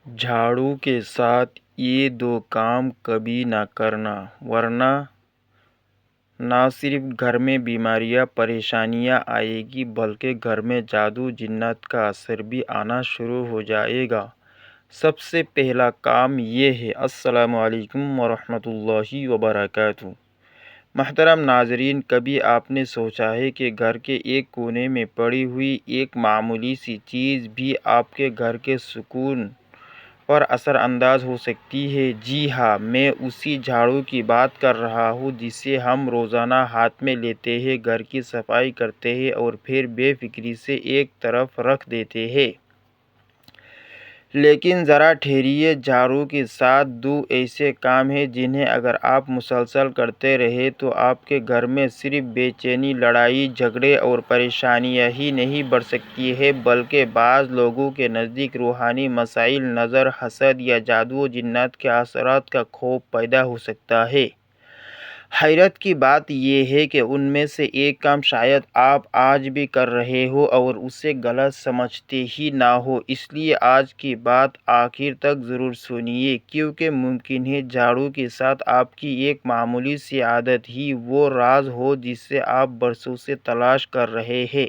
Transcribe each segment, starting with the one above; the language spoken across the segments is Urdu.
جھاڑو کے ساتھ یہ دو کام کبھی نہ کرنا، ورنہ نہ صرف گھر میں بیماریاں پریشانیاں آئیں گی بلکہ گھر میں جادو جنات کا اثر بھی آنا شروع ہو جائے گا۔ سب سے پہلا کام یہ ہے۔ السلام علیکم ورحمۃ اللہ وبرکاتہ۔ محترم ناظرین، کبھی آپ نے سوچا ہے کہ گھر کے ایک کونے میں پڑی ہوئی ایک معمولی سی چیز بھی آپ کے گھر کے سکون پر اثر انداز ہو سکتی ہے؟ جی ہاں، میں اسی جھاڑو کی بات کر رہا ہوں جسے ہم روزانہ ہاتھ میں لیتے ہیں، گھر کی صفائی کرتے ہیں اور پھر بے فکری سے ایک طرف رکھ دیتے ہیں۔ لیکن ذرا ٹھہریے، جھاڑو کے ساتھ دو ایسے کام ہیں جنہیں اگر آپ مسلسل کرتے رہے تو آپ کے گھر میں صرف بے چینی، لڑائی جھگڑے اور پریشانیاں ہی نہیں بڑھ سکتی ہیں بلکہ بعض لوگوں کے نزدیک روحانی مسائل، نظر، حسد یا جادو و جنات کے اثرات کا خوف پیدا ہو سکتا ہے۔ حیرت کی بات یہ ہے کہ ان میں سے ایک کام شاید آپ آج بھی کر رہے ہو اور اسے غلط سمجھتے ہی نہ ہو۔ اس لیے آج کی بات آخر تک ضرور سنیے، کیونکہ ممکن ہے جھاڑو کے ساتھ آپ کی ایک معمولی سی عادت ہی وہ راز ہو جسے آپ برسوں سے تلاش کر رہے ہیں۔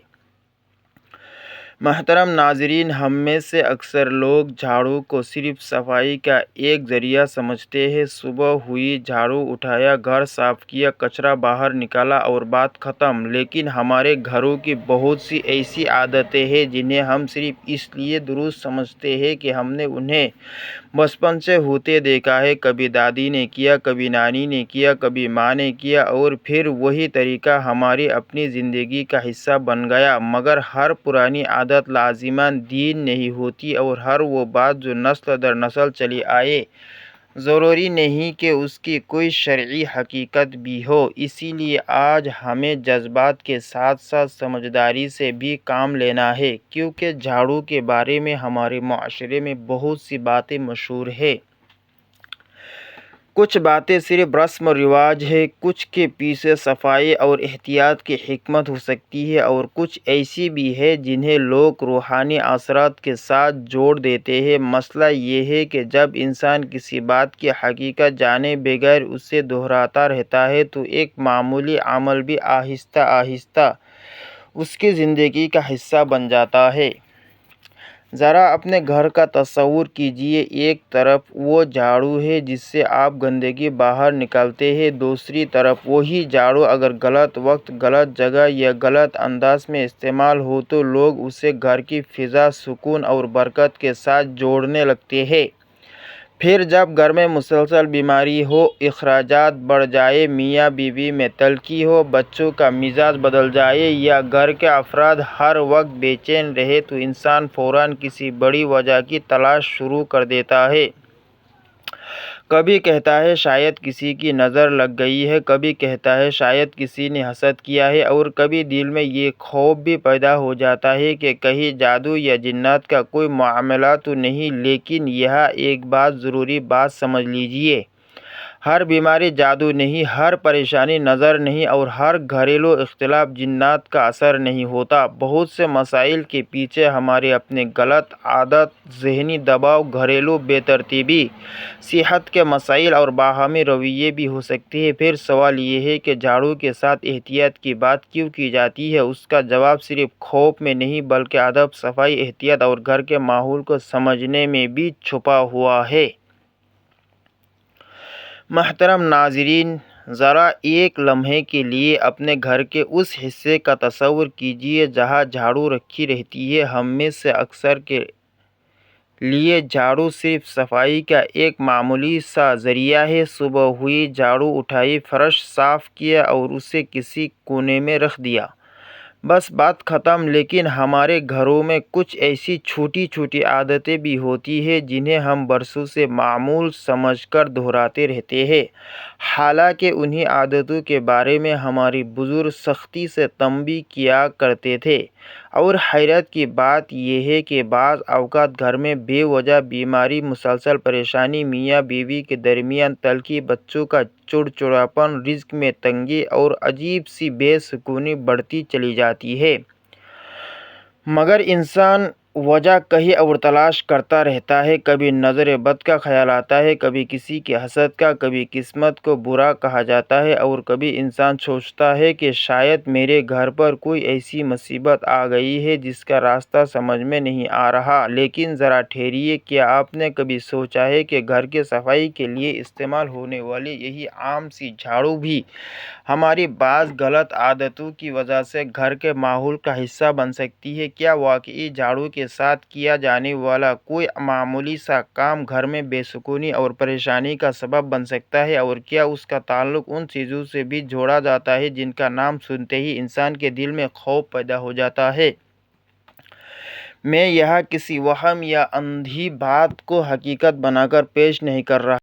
محترم ناظرین، ہم میں سے اکثر لوگ جھاڑو کو صرف صفائی کا ایک ذریعہ سمجھتے ہیں۔ صبح ہوئی، جھاڑو اٹھایا، گھر صاف کیا، کچرا باہر نکالا اور بات ختم۔ لیکن ہمارے گھروں کی بہت سی ایسی عادتیں ہیں جنہیں ہم صرف اس لیے درست سمجھتے ہیں کہ ہم نے انہیں بچپن سے ہوتے دیکھا ہے۔ کبھی دادی نے کیا، کبھی نانی نے کیا، کبھی ماں نے کیا اور پھر وہی طریقہ ہماری اپنی زندگی کا حصہ بن گیا۔ مگر ہر پرانی عادت لازماً دین نہیں ہوتی اور ہر وہ بات جو نسل در نسل چلی آئے ضروری نہیں کہ اس کی کوئی شرعی حقیقت بھی ہو۔ اسی لیے آج ہمیں جذبات کے ساتھ ساتھ سمجھداری سے بھی کام لینا ہے، کیونکہ جھاڑو کے بارے میں ہمارے معاشرے میں بہت سی باتیں مشہور ہیں۔ کچھ باتیں صرف رسم و رواج ہے، کچھ کے پیچھے صفائی اور احتیاط کی حکمت ہو سکتی ہے اور کچھ ایسی بھی ہے جنہیں لوگ روحانی اثرات کے ساتھ جوڑ دیتے ہیں۔ مسئلہ یہ ہے کہ جب انسان کسی بات کی حقیقت جانے بغیر اسے دہراتا رہتا ہے تو ایک معمولی عمل بھی آہستہ آہستہ اس کی زندگی کا حصہ بن جاتا ہے۔ ذرا اپنے گھر کا تصور کیجیے، ایک طرف وہ جھاڑو ہے جس سے آپ گندگی باہر نکالتے ہیں، دوسری طرف وہی جھاڑو اگر غلط وقت، غلط جگہ یا غلط انداز میں استعمال ہو تو لوگ اسے گھر کی فضا، سکون اور برکت کے ساتھ جوڑنے لگتے ہیں۔ پھر جب گھر میں مسلسل بیماری ہو، اخراجات بڑھ جائیں، میاں بیوی میں تلخی ہو، بچوں کا مزاج بدل جائے یا گھر کے افراد ہر وقت بے چین رہے تو انسان فوراً کسی بڑی وجہ کی تلاش شروع کر دیتا ہے۔ کبھی کہتا ہے شاید کسی کی نظر لگ گئی ہے، کبھی کہتا ہے شاید کسی نے حسد کیا ہے اور کبھی دل میں یہ خوف بھی پیدا ہو جاتا ہے کہ کہیں جادو یا جنات کا کوئی معاملہ تو نہیں۔ لیکن یہاں ایک ضروری بات سمجھ لیجیے، ہر بیماری جادو نہیں، ہر پریشانی نظر نہیں اور ہر گھریلو اختلاف جنات کا اثر نہیں ہوتا۔ بہت سے مسائل کے پیچھے ہمارے اپنے غلط عادات، ذہنی دباؤ، گھریلو بے ترتیبی، صحت کے مسائل اور باہمی رویے بھی ہو سکتے ہیں۔ پھر سوال یہ ہے کہ جھاڑو کے ساتھ احتیاط کی بات کیوں کی جاتی ہے؟ اس کا جواب صرف خوف میں نہیں بلکہ ادب، صفائی، احتیاط اور گھر کے ماحول کو سمجھنے میں بھی چھپا ہوا ہے۔ محترم ناظرین، ذرا ایک لمحے کے لیے اپنے گھر کے اس حصے کا تصور کیجیے جہاں جھاڑو رکھی رہتی ہے۔ ہم میں سے اکثر کے لیے جھاڑو صرف صفائی کا ایک معمولی سا ذریعہ ہے۔ صبح ہوئی، جھاڑو اٹھائی، فرش صاف کیا اور اسے کسی کونے میں رکھ دیا، بس بات ختم۔ لیکن ہمارے گھروں میں کچھ ایسی چھوٹی چھوٹی عادتیں بھی ہوتی ہیں جنہیں ہم برسوں سے معمول سمجھ کر دہراتے رہتے ہیں، حالانکہ انہی عادتوں کے بارے میں ہمارے بزرگ سختی سے تنبیہ کیا کرتے تھے۔ اور حیرت کی بات یہ ہے کہ بعض اوقات گھر میں بے وجہ بیماری، مسلسل پریشانی، میاں بیوی کے درمیان تلخی، بچوں کا چڑچڑاپن، رزق میں تنگی اور عجیب سی بے سکونی بڑھتی چلی جاتی ہے۔ مگر انسان وجہ کہیں اور تلاش کرتا رہتا ہے۔ کبھی نظر بد کا خیال آتا ہے، کبھی کسی کے حسد کا، کبھی قسمت کو برا کہا جاتا ہے، اور کبھی انسان سوچتا ہے کہ شاید میرے گھر پر کوئی ایسی مصیبت آ گئی ہے جس کا راستہ سمجھ میں نہیں آ رہا۔ لیکن ذرا ٹھہریے، کیا آپ نے کبھی سوچا ہے کہ گھر کی صفائی کے لیے استعمال ہونے والی یہی عام سی جھاڑو بھی ہماری بعض غلط عادتوں کی وجہ سے گھر کے ماحول کا حصہ بن سکتی ہے؟ کیا واقعی جھاڑو کے ساتھ کیا جانے والا کوئی معمولی سا کام گھر میں بے سکونی اور پریشانی کا سبب بن سکتا ہے، اور کیا اس کا تعلق ان چیزوں سے بھی جوڑا جاتا ہے جن کا نام سنتے ہی انسان کے دل میں خوف پیدا ہو جاتا ہے؟ میں یہاں کسی وہم یا اندھی بات کو حقیقت بنا کر پیش نہیں کر رہا۔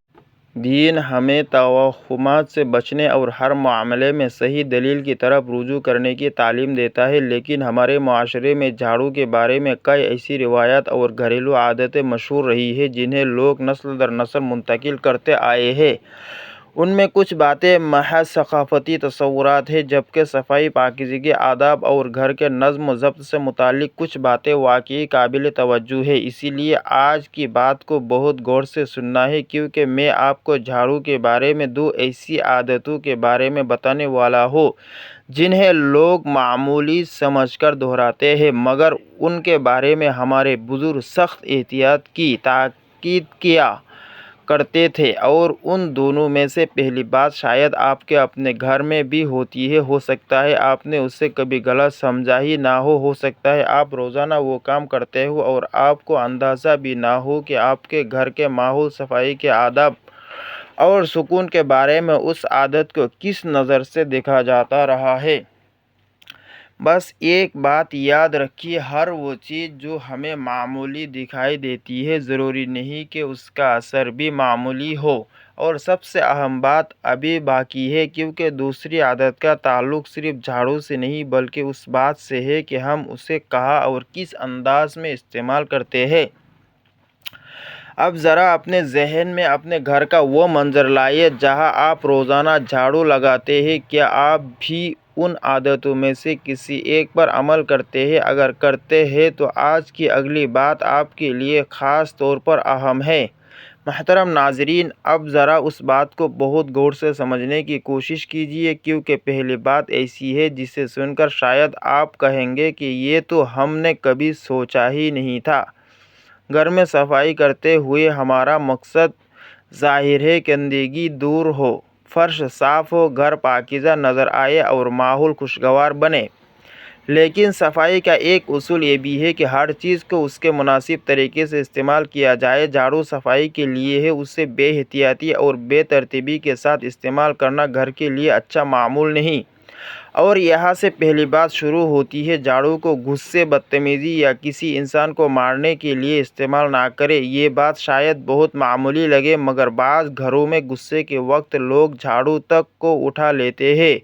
دین ہمیں توہمات سے بچنے اور ہر معاملے میں صحیح دلیل کی طرف رجوع کرنے کی تعلیم دیتا ہے، لیکن ہمارے معاشرے میں جھاڑو کے بارے میں کئی ایسی روایات اور گھریلو عادتیں مشہور رہی ہیں جنہیں لوگ نسل در نسل منتقل کرتے آئے ہیں۔ ان میں کچھ باتیں محض ثقافتی تصورات ہیں، جبکہ صفائی، پاکیزگی، آداب اور گھر کے نظم و ضبط سے متعلق کچھ باتیں واقعی قابل توجہ ہیں۔ اسی لیے آج کی بات کو بہت غور سے سننا ہے، کیونکہ میں آپ کو جھاڑو کے بارے میں دو ایسی عادتوں کے بارے میں بتانے والا ہوں جنہیں لوگ معمولی سمجھ کر دہراتے ہیں، مگر ان کے بارے میں ہمارے بزرگ سخت احتیاط کی تاکید کیا کرتے تھے۔ اور ان دونوں میں سے پہلی بات شاید آپ کے اپنے گھر میں بھی ہوتی ہے۔ ہو سکتا ہے آپ نے اسے کبھی غلط سمجھا ہی نہ ہو سکتا ہے آپ روزانہ وہ کام کرتے ہو اور آپ کو اندازہ بھی نہ ہو کہ آپ کے گھر کے ماحول، صفائی کے آداب اور سکون کے بارے میں اس عادت کو کس نظر سے دیکھا جاتا رہا ہے۔ بس ایک بات یاد رکھیے، ہر وہ چیز جو ہمیں معمولی دکھائی دیتی ہے ضروری نہیں کہ اس کا اثر بھی معمولی ہو۔ اور سب سے اہم بات ابھی باقی ہے، کیونکہ دوسری عادت کا تعلق صرف جھاڑو سے نہیں بلکہ اس بات سے ہے کہ ہم اسے کہاں اور کس انداز میں استعمال کرتے ہیں۔ اب ذرا اپنے ذہن میں اپنے گھر کا وہ منظر لائیے جہاں آپ روزانہ جھاڑو لگاتے ہیں۔ کیا آپ بھی ان عادتوں میں سے کسی ایک پر عمل کرتے ہیں؟ اگر کرتے ہیں تو آج کی اگلی بات آپ کے لیے خاص طور پر اہم ہے۔ محترم ناظرین، اب ذرا اس بات کو بہت غور سے سمجھنے کی کوشش کیجیے، کیونکہ پہلی بات ایسی ہے جسے سن کر شاید آپ کہیں گے کہ یہ تو ہم نے کبھی سوچا ہی نہیں تھا۔ گھر میں صفائی کرتے ہوئے ہمارا مقصد ظاہر ہے، گندگی دور ہو، فرش صاف ہو، گھر پاکیزہ نظر آئے اور ماحول خوشگوار بنے۔ لیکن صفائی کا ایک اصول یہ بھی ہے کہ ہر چیز کو اس کے مناسب طریقے سے استعمال کیا جائے۔ جھاڑو صفائی کے لیے ہے، اسے بے احتیاطی اور بے ترتیبی کے ساتھ استعمال کرنا گھر کے لیے اچھا معمول نہیں۔ اور یہاں سے پہلی بات شروع ہوتی ہے، جھاڑو کو غصے، بدتمیزی یا کسی انسان کو مارنے کے لیے استعمال نہ کریں۔ یہ بات شاید بہت معمولی لگے، مگر بعض گھروں میں غصے کے وقت لوگ جھاڑو تک کو اٹھا لیتے ہیں،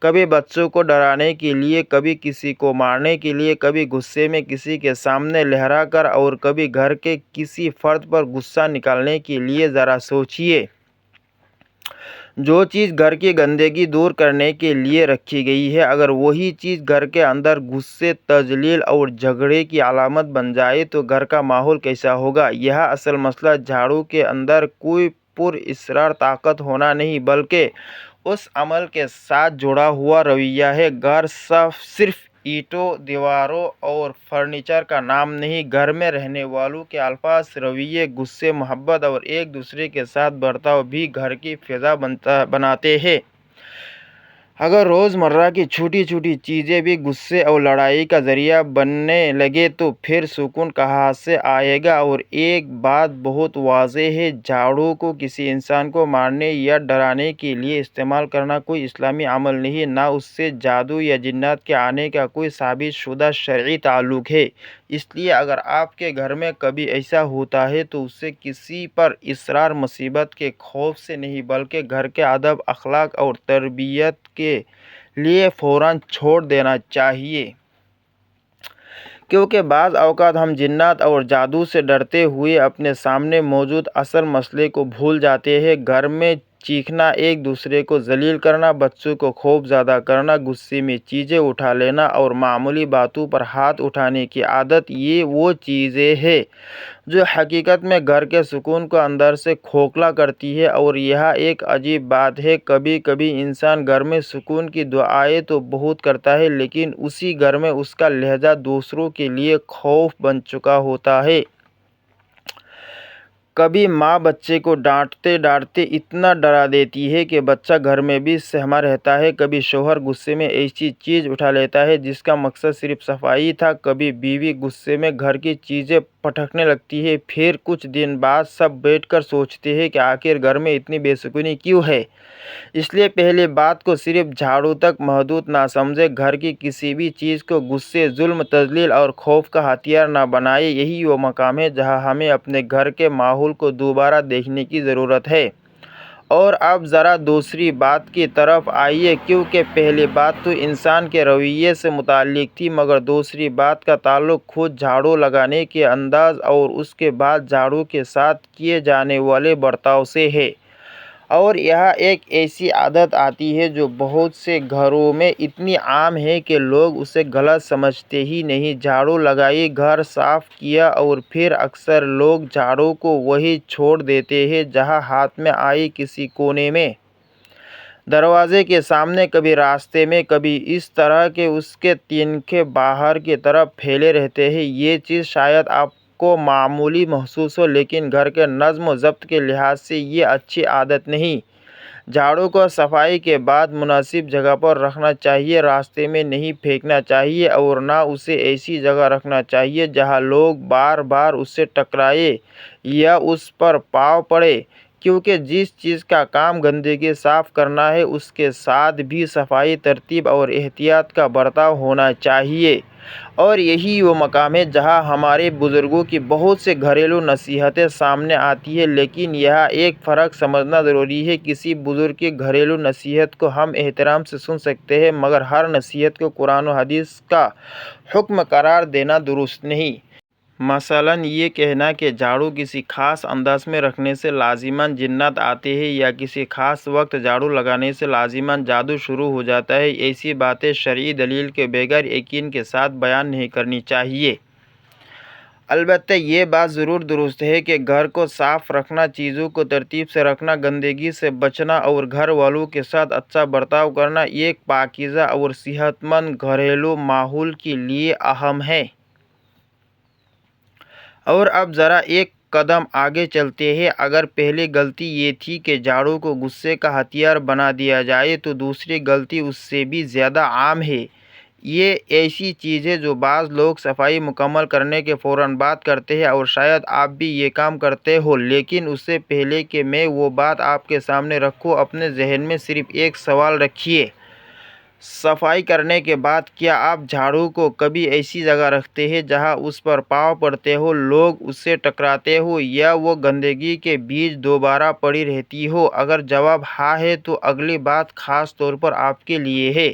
کبھی بچوں کو ڈرانے کے لیے، کبھی کسی کو مارنے کے لیے، کبھی غصے میں کسی کے سامنے لہرا کر، اور کبھی گھر کے کسی فرد پر غصہ نکالنے کے لیے۔ ذرا سوچیے، جو چیز گھر کی گندگی دور کرنے کے لیے رکھی گئی ہے، اگر وہی چیز گھر کے اندر غصے، تجلیل اور جھگڑے کی علامت بن جائے تو گھر کا ماحول کیسا ہوگا؟ یہاں اصل مسئلہ جھاڑو کے اندر کوئی پراسرار طاقت ہونا نہیں، بلکہ اس عمل کے ساتھ جڑا ہوا رویہ ہے۔ گھر صرف اینٹوں، دیواروں اور فرنیچر کا نام نہیں، گھر میں رہنے والوں کے الفاظ، رویے، غصے، محبت اور ایک دوسرے کے ساتھ برتاؤ بھی گھر کی فضا بناتے ہیں۔ اگر روزمرہ کی چھوٹی چھوٹی چیزیں بھی غصے اور لڑائی کا ذریعہ بننے لگے تو پھر سکون کہاں سے آئے گا؟ اور ایک بات بہت واضح ہے، جھاڑو کو کسی انسان کو مارنے یا ڈرانے کے لیے استعمال کرنا کوئی اسلامی عمل نہیں، نہ اس سے جادو یا جنات کے آنے کا کوئی ثابت شدہ شرعی تعلق ہے۔ اس لیے اگر آپ کے گھر میں کبھی ایسا ہوتا ہے تو اسے کسی پر اصرار، مصیبت کے خوف سے نہیں، بلکہ گھر کے ادب، اخلاق اور تربیت کے لیے فوراً چھوڑ دینا چاہیے۔ کیونکہ بعض اوقات ہم جنات اور جادو سے ڈرتے ہوئے اپنے سامنے موجود اصل مسئلے کو بھول جاتے ہیں۔ گھر میں چیخنا، ایک دوسرے کو ذلیل کرنا، بچوں کو خوف زدہ کرنا، غصے میں چیزیں اٹھا لینا اور معمولی باتوں پر ہاتھ اٹھانے کی عادت، یہ وہ چیزیں ہیں جو حقیقت میں گھر کے سکون کو اندر سے کھوکھلا کرتی ہے۔ اور یہاں ایک عجیب بات ہے، کبھی کبھی انسان گھر میں سکون کی دعائیں تو بہت کرتا ہے، لیکن اسی گھر میں اس کا لہجہ دوسروں کے لیے خوف بن چکا ہوتا ہے۔ کبھی ماں بچے کو ڈانٹتے ڈانٹتے اتنا ڈرا دیتی ہے کہ بچہ گھر میں بھی سہما رہتا ہے۔ کبھی شوہر غصے میں ایسی چیز اٹھا لیتا ہے جس کا مقصد صرف صفائی تھا۔ کبھی بیوی غصے میں گھر کی چیزیں پٹکنے لگتی ہے۔ پھر کچھ دن بعد سب بیٹھ کر سوچتے ہیں کہ آخر گھر میں اتنی بے سکونی کیوں ہے۔ اس لیے پہلی بات کو صرف جھاڑو تک محدود نہ سمجھیں، گھر کی کسی بھی چیز کو غصے، ظلم، تذلیل اور خوف کا ہتھیار نہ بنائیں۔ یہی وہ مقام ہے جہاں ہمیں اپنے گھر کے ماحول کو دوبارہ دیکھنے کی ضرورت ہے۔ اور اب ذرا دوسری بات کی طرف آئیے، کیونکہ پہلی بات تو انسان کے رویے سے متعلق تھی، مگر دوسری بات کا تعلق خود جھاڑو لگانے کے انداز اور اس کے بعد جھاڑو کے ساتھ کیے جانے والے برتاؤ سے ہے۔ اور یہاں ایک ایسی عادت آتی ہے جو بہت سے گھروں میں اتنی عام ہے کہ لوگ اسے غلط سمجھتے ہی نہیں۔ جھاڑو لگائی، گھر صاف کیا، اور پھر اکثر لوگ جھاڑو کو وہیں چھوڑ دیتے ہیں جہاں ہاتھ میں آئی، کسی کونے میں، دروازے کے سامنے، کبھی راستے میں، کبھی اس طرح کہ اس کے تنکے باہر کی طرف پھیلے رہتے ہیں۔ یہ چیز شاید آپ کو معمولی محسوس ہو، لیکن گھر کے نظم و ضبط کے لحاظ سے یہ اچھی عادت نہیں۔ جھاڑو کو صفائی کے بعد مناسب جگہ پر رکھنا چاہیے، راستے میں نہیں پھینکنا چاہیے، اور نہ اسے ایسی جگہ رکھنا چاہیے جہاں لوگ بار بار اس سے ٹکرائیں یا اس پر پاؤں پڑیں، کیونکہ جس چیز کا کام گندگی صاف کرنا ہے اس کے ساتھ بھی صفائی، ترتیب اور احتیاط کا برتاؤ ہونا چاہیے۔ اور یہی وہ مقام ہے جہاں ہمارے بزرگوں کی بہت سے گھریلو نصیحتیں سامنے آتی ہیں، لیکن یہاں ایک فرق سمجھنا ضروری ہے۔ کسی بزرگ کی گھریلو نصیحت کو ہم احترام سے سن سکتے ہیں، مگر ہر نصیحت کو قرآن و حدیث کا حکم قرار دینا درست نہیں۔ مثلاً یہ کہنا کہ جھاڑو کسی خاص انداز میں رکھنے سے لازماً جنات آتے ہیں، یا کسی خاص وقت جھاڑو لگانے سے لازماً جادو شروع ہو جاتا ہے، ایسی باتیں شرعی دلیل کے بغیر یقین کے ساتھ بیان نہیں کرنی چاہیے۔ البتہ یہ بات ضرور درست ہے کہ گھر کو صاف رکھنا، چیزوں کو ترتیب سے رکھنا، گندگی سے بچنا اور گھر والوں کے ساتھ اچھا برتاؤ کرنا ایک پاکیزہ اور صحت مند گھریلو ماحول کے لیے اہم ہے۔ اور اب ذرا ایک قدم آگے چلتے ہیں۔ اگر پہلی غلطی یہ تھی کہ جھاڑو کو غصے کا ہتھیار بنا دیا جائے، تو دوسری غلطی اس سے بھی زیادہ عام ہے۔ یہ ایسی چیز ہے جو بعض لوگ صفائی مکمل کرنے کے فوراً بعد کرتے ہیں، اور شاید آپ بھی یہ کام کرتے ہو، لیکن اس سے پہلے کہ میں وہ بات آپ کے سامنے رکھوں، اپنے ذہن میں صرف ایک سوال رکھیے۔ صفائی کرنے کے بعد کیا آپ جھاڑو کو کبھی ایسی جگہ رکھتے ہیں جہاں اس پر پاؤں پڑتے ہو، لوگ اس سے ٹکراتے ہو، یا وہ گندگی کے بیچ دوبارہ پڑی رہتی ہو؟ اگر جواب ہاں ہے تو اگلی بات خاص طور پر آپ کے لیے ہے،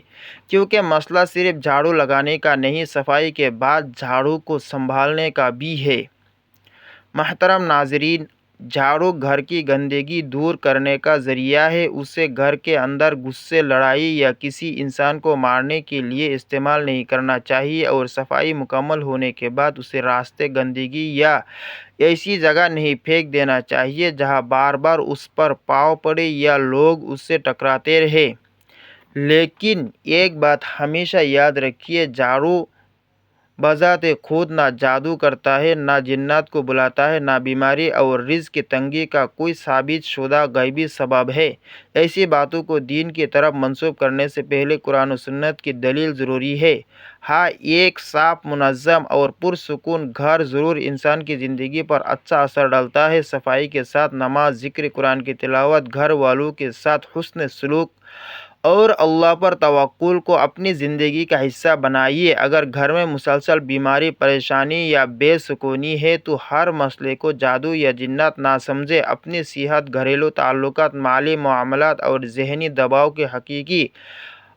کیونکہ مسئلہ صرف جھاڑو لگانے کا نہیں، صفائی کے بعد جھاڑو کو سنبھالنے کا بھی ہے۔ محترم ناظرین، جھاڑو گھر کی گندگی دور کرنے کا ذریعہ ہے۔ اسے گھر کے اندر غصے، لڑائی یا کسی انسان کو مارنے کے لیے استعمال نہیں کرنا چاہیے، اور صفائی مکمل ہونے کے بعد اسے راستے، گندگی یا ایسی جگہ نہیں پھینک دینا چاہیے جہاں بار بار اس پر پاؤں پڑے یا لوگ اس سے ٹکراتے رہیں۔ لیکن ایک بات ہمیشہ یاد رکھیے، جھاڑو بذات خود نہ جادو کرتا ہے، نہ جنات کو بلاتا ہے، نہ بیماری اور رزق کی تنگی کا کوئی ثابت شدہ غیبی سبب ہے۔ ایسی باتوں کو دین کی طرف منسوب کرنے سے پہلے قرآن و سنت کی دلیل ضروری ہے۔ ہاں، ایک صاف، منظم اور پرسکون گھر ضرور انسان کی زندگی پر اچھا اثر ڈالتا ہے۔ صفائی کے ساتھ نماز، ذکر، قرآن کی تلاوت، گھر والوں کے ساتھ حسن سلوک اور اللہ پر توکل کو اپنی زندگی کا حصہ بنائیے۔ اگر گھر میں مسلسل بیماری، پریشانی یا بے سکونی ہے تو ہر مسئلے کو جادو یا جنات نہ سمجھیں۔ اپنی صحت، گھریلو تعلقات، مالی معاملات اور ذہنی دباؤ کے حقیقی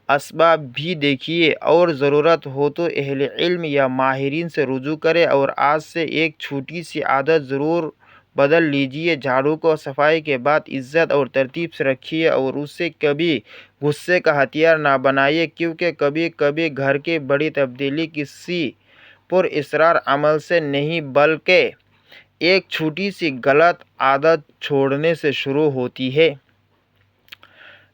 اسباب بھی دیکھیے، اور ضرورت ہو تو اہل علم یا ماہرین سے رجوع کریں۔ اور آج سے ایک چھوٹی سی عادت ضرور بدل لیجیے۔ جھاڑو کو صفائی کے بعد عزت اور ترتیب سے رکھیے اور اسے کبھی غصے کا ہتھیار نہ بنائیے، کیونکہ کبھی کبھی گھر کی بڑی تبدیلی کسی پراسرار عمل سے نہیں بلکہ ایک چھوٹی سی غلط عادت چھوڑنے سے شروع ہوتی ہے۔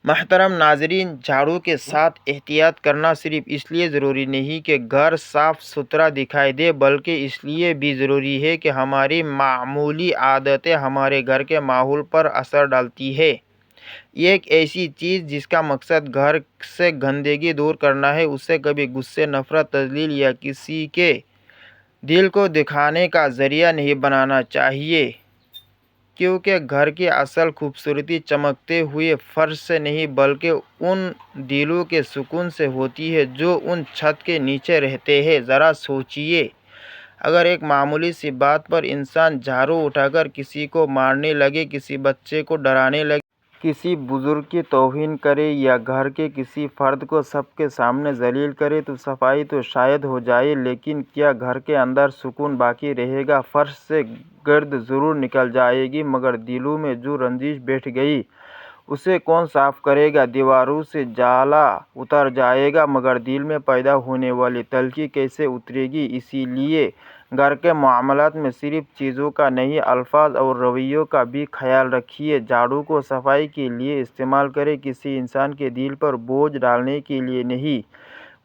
محترم ناظرین، جھاڑو کے ساتھ احتیاط کرنا صرف اس لیے ضروری نہیں کہ گھر صاف ستھرا دکھائی دے، بلکہ اس لیے بھی ضروری ہے کہ ہماری معمولی عادتیں ہمارے گھر کے ماحول پر اثر ڈالتی ہیں۔ ایک ایسی چیز جس کا مقصد گھر سے گندگی دور کرنا ہے، اسے کبھی غصے، نفرت، تذلیل یا کسی کے دل کو دکھانے کا ذریعہ نہیں بنانا چاہیے، کیونکہ گھر کی اصل خوبصورتی چمکتے ہوئے فرش سے نہیں بلکہ ان دلوں کے سکون سے ہوتی ہے جو ان چھت کے نیچے رہتے ہیں۔ ذرا سوچیے، اگر ایک معمولی سی بات پر انسان جھاڑو اٹھا کر کسی کو مارنے لگے، کسی بچے کو ڈرانے لگے، کسی بزرگ کی توہین کرے یا گھر کے کسی فرد کو سب کے سامنے ذلیل کرے، تو صفائی تو شاید ہو جائے، لیکن کیا گھر کے اندر سکون باقی رہے گا؟ فرش سے گرد ضرور نکل جائے گی، مگر دلوں میں جو رنجش بیٹھ گئی اسے کون صاف کرے گا؟ دیواروں سے جالا اتر جائے گا، مگر دل میں پیدا ہونے والی تلخی کیسے اترے گی؟ اسی لیے گھر کے معاملات میں صرف چیزوں کا نہیں، الفاظ اور رویوں کا بھی خیال رکھیے۔ جھاڑو کو صفائی کے لیے استعمال کریں، کسی انسان کے دل پر بوجھ ڈالنے کے لیے نہیں۔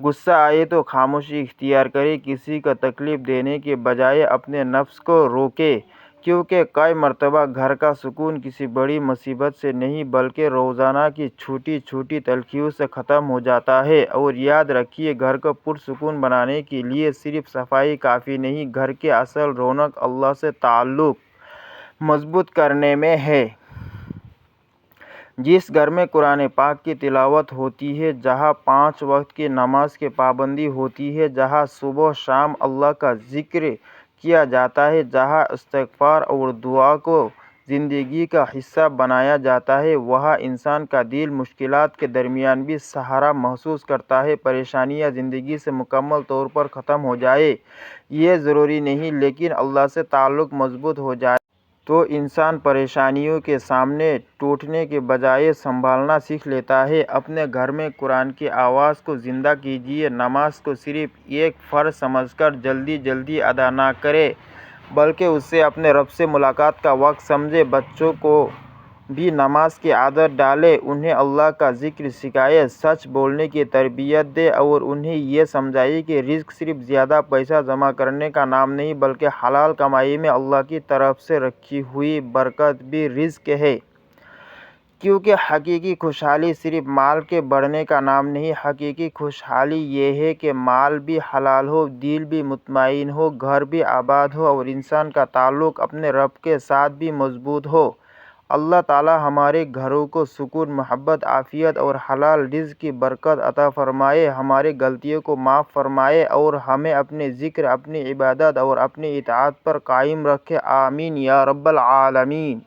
غصہ آئے تو خاموشی اختیار کریں، کسی کو تکلیف دینے کے بجائے اپنے نفس کو روکیں، کیونکہ کئی مرتبہ گھر کا سکون کسی بڑی مصیبت سے نہیں بلکہ روزانہ کی چھوٹی چھوٹی تلخیوں سے ختم ہو جاتا ہے۔ اور یاد رکھیے، گھر کو پرسکون بنانے کے لیے صرف صفائی کافی نہیں، گھر کی اصل رونق اللہ سے تعلق مضبوط کرنے میں ہے۔ جس گھر میں قرآن پاک کی تلاوت ہوتی ہے، جہاں 5 وقت کی نماز کی پابندی ہوتی ہے، جہاں صبح شام اللہ کا ذکر کیا جاتا ہے، جہاں استغفار اور دعا کو زندگی کا حصہ بنایا جاتا ہے، وہاں انسان کا دل مشکلات کے درمیان بھی سہارا محسوس کرتا ہے۔ پریشانیاں زندگی سے مکمل طور پر ختم ہو جائیں یہ ضروری نہیں، لیکن اللہ سے تعلق مضبوط ہو جائے تو انسان پریشانیوں کے سامنے ٹوٹنے کے بجائے سنبھلنا سیکھ لیتا ہے۔ اپنے گھر میں قرآن کی آواز کو زندہ کیجیے، نماز کو صرف ایک فرض سمجھ کر جلدی جلدی ادا نہ کریں، بلکہ اسے اپنے رب سے ملاقات کا وقت سمجھیں۔ بچوں کو بھی نماز کی عادت ڈالیں، انہیں اللہ کا ذکر سکھائیں، سچ بولنے کی تربیت دیں اور انہیں یہ سمجھائیں کہ رزق صرف زیادہ پیسہ جمع کرنے کا نام نہیں بلکہ حلال کمائی میں اللہ کی طرف سے رکھی ہوئی برکت بھی رزق ہے۔ کیونکہ حقیقی خوشحالی صرف مال کے بڑھنے کا نام نہیں، حقیقی خوشحالی یہ ہے کہ مال بھی حلال ہو، دل بھی مطمئن ہو، گھر بھی آباد ہو اور انسان کا تعلق اپنے رب کے ساتھ بھی مضبوط ہو۔ اللہ تعالیٰ ہمارے گھروں کو سکون، محبت، عافیت اور حلال رزق کی برکت عطا فرمائے، ہماری غلطیوں کو معاف فرمائے اور ہمیں اپنے ذکر، اپنی عبادت اور اپنی اطاعت پر قائم رکھے۔ آمین یا رب العالمین۔